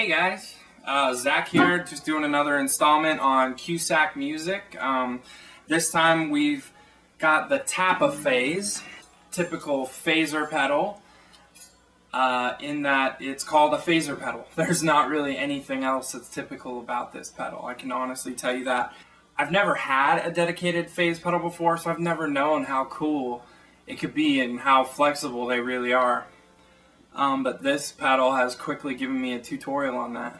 Hey guys, Zach here, just doing another installment on Cusack Music. This time we've got the Tap-A-Phase, typical phaser pedal, in that it's called a phaser pedal. There's not really anything else that's typical about this pedal, I can honestly tell you that. I've never had a dedicated phase pedal before, so I've never known how cool it could be and how flexible they really are. But this pedal has quickly given me a tutorial on that.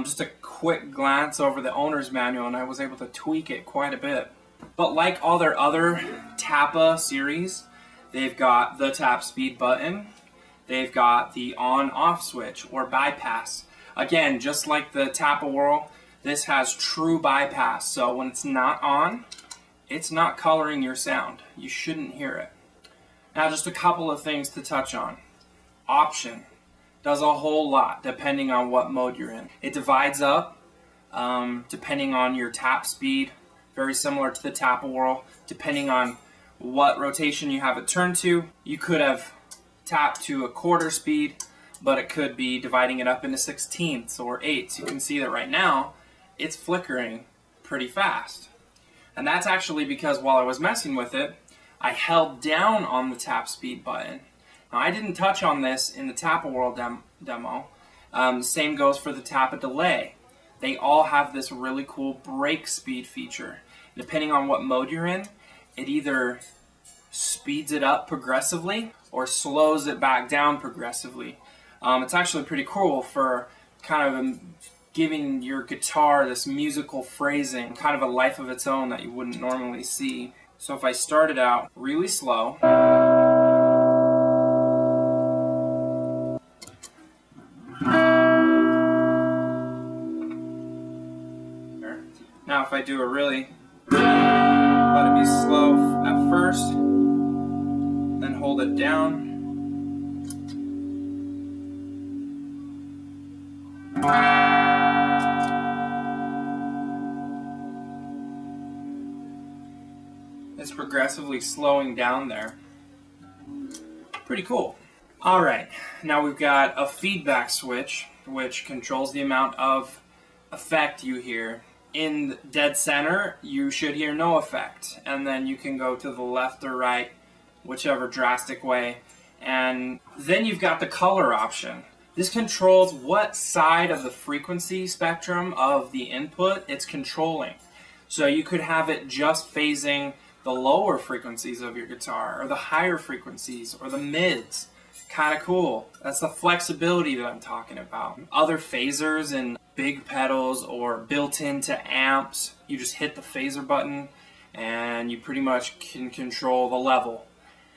Just a quick glance over the owner's manual and I was able to tweak it quite a bit. But like all their other Tap-A series, they've got the tap speed button, they've got the on-off switch or bypass. Again, just like the Tap-A Whirl, this has true bypass, so when it's not on, it's not coloring your sound. You shouldn't hear it. Now just a couple of things to touch on. Option does a whole lot depending on what mode you're in. It divides up depending on your tap speed, very similar to the Tap-A Whirl. Depending on what rotation you have it turned to, you could have tapped to a quarter speed, but it could be dividing it up into 16ths or 8ths. You can see that right now it's flickering pretty fast. And that's actually because while I was messing with it, I held down on the tap speed button. Now, I didn't touch on this in the Tap-A Whirl demo. Same goes for the Tap-A Delay. They all have this really cool break speed feature. Depending on what mode you're in, it either speeds it up progressively or slows it back down progressively. It's actually pretty cool for kind of giving your guitar this musical phrasing, kind of a life of its own that you wouldn't normally see. So if I started out really slow, now if I do a really, let it be slow at first, then hold it down. It's progressively slowing down there. Pretty cool. Alright, now we've got a feedback switch which controls the amount of effect you hear. In dead center, you should hear no effect, and then you can go to the left or right, whichever drastic way, and then you've got the color option. This controls what side of the frequency spectrum of the input it's controlling. So you could have it just phasing the lower frequencies of your guitar, or the higher frequencies, or the mids. Kind of cool. That's the flexibility that I'm talking about. Other phasers and big pedals or built into amps, you just hit the phaser button and you pretty much can control the level,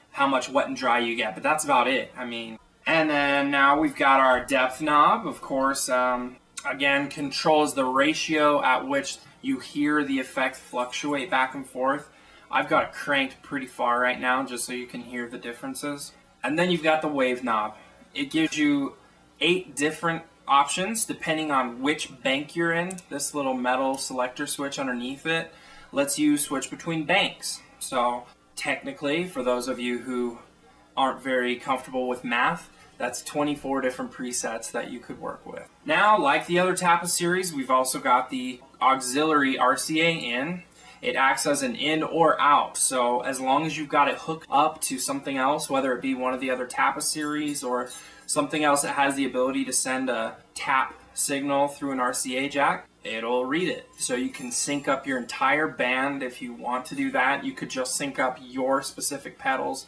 how much wet and dry you get, but that's about it. I mean, and then now we've got our depth knob, of course, again controls the ratio at which you hear the effect fluctuate back and forth. I've got it cranked pretty far right now just so you can hear the differences. And then you've got the wave knob. It gives you 8 different options depending on which bank you're in. This little metal selector switch underneath it lets you switch between banks. So technically, for those of you who aren't very comfortable with math, that's 24 different presets that you could work with. Now, like the other Tap-A series, we've also got the auxiliary RCA in. It acts as an in or out, so as long as you've got it hooked up to something else, whether it be one of the other Tap-A series or something else that has the ability to send a tap signal through an RCA jack, it'll read it. So you can sync up your entire band if you want to do that. You could just sync up your specific pedals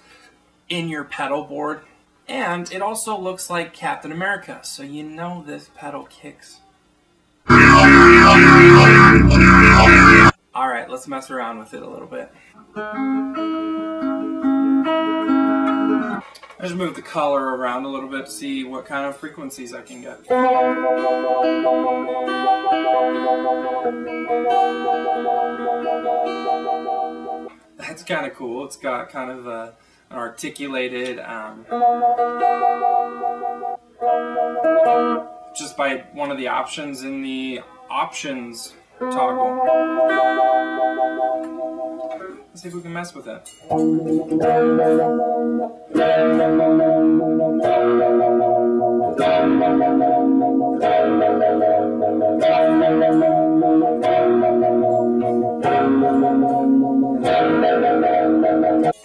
in your pedal board. And it also looks like Captain America, so you know this pedal kicks. Alright, let's mess around with it a little bit. I just move the color around a little bit to see what kind of frequencies I can get. That's kind of cool. It's got kind of an articulated, just by one of the options in the options toggle. Let's see if we can mess with it.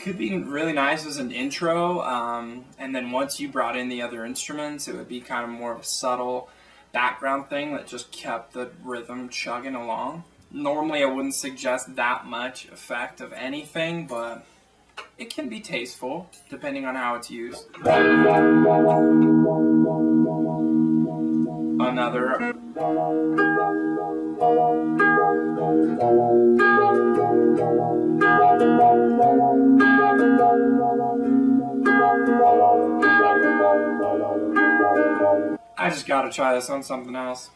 Could be really nice as an intro, and then once you brought in the other instruments, it would be kind of more of a subtle background thing that just kept the rhythm chugging along. Normally I wouldn't suggest that much effect of anything, but it can be tasteful depending on how it's used. Another. I just gotta try this on something else.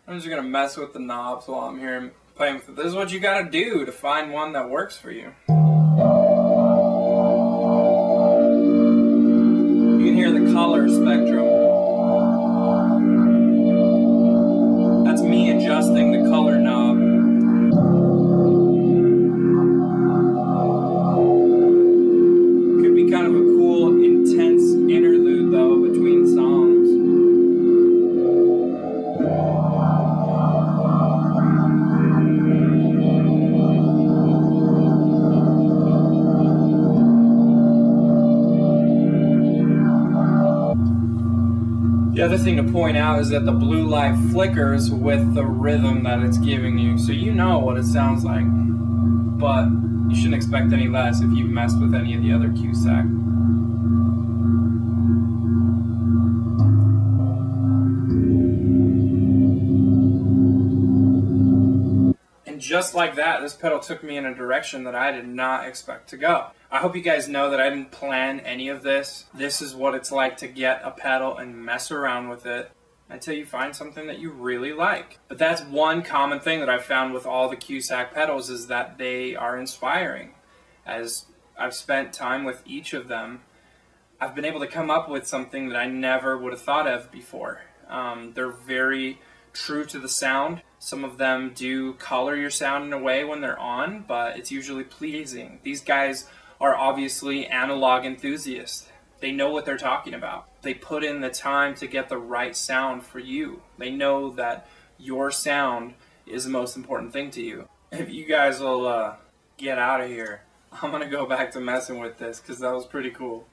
I'm just gonna mess with the knobs while I'm here playing with it. This is what you gotta do to find one that works for you. You can hear the color spectrum. That's me adjusting the color knob. Could be kind of a cool, intense interlude though between songs. The other thing to point out is that the blue light flickers with the rhythm that it's giving you, so you know what it sounds like, but you shouldn't expect any less if you've messed with any of the other Cusack. And just like that, this pedal took me in a direction that I did not expect to go. I hope you guys know that I didn't plan any of this. This is what it's like to get a pedal and mess around with it until you find something that you really like. But that's one common thing that I've found with all the Cusack pedals, is that they are inspiring. As I've spent time with each of them, I've been able to come up with something that I never would have thought of before. They're very true to the sound. Some of them do color your sound in a way when they're on, but it's usually pleasing. These guys are obviously analog enthusiasts. They know what they're talking about. They put in the time to get the right sound for you. They know that your sound is the most important thing to you. If you guys will get out of here, I'm gonna go back to messing with this because that was pretty cool.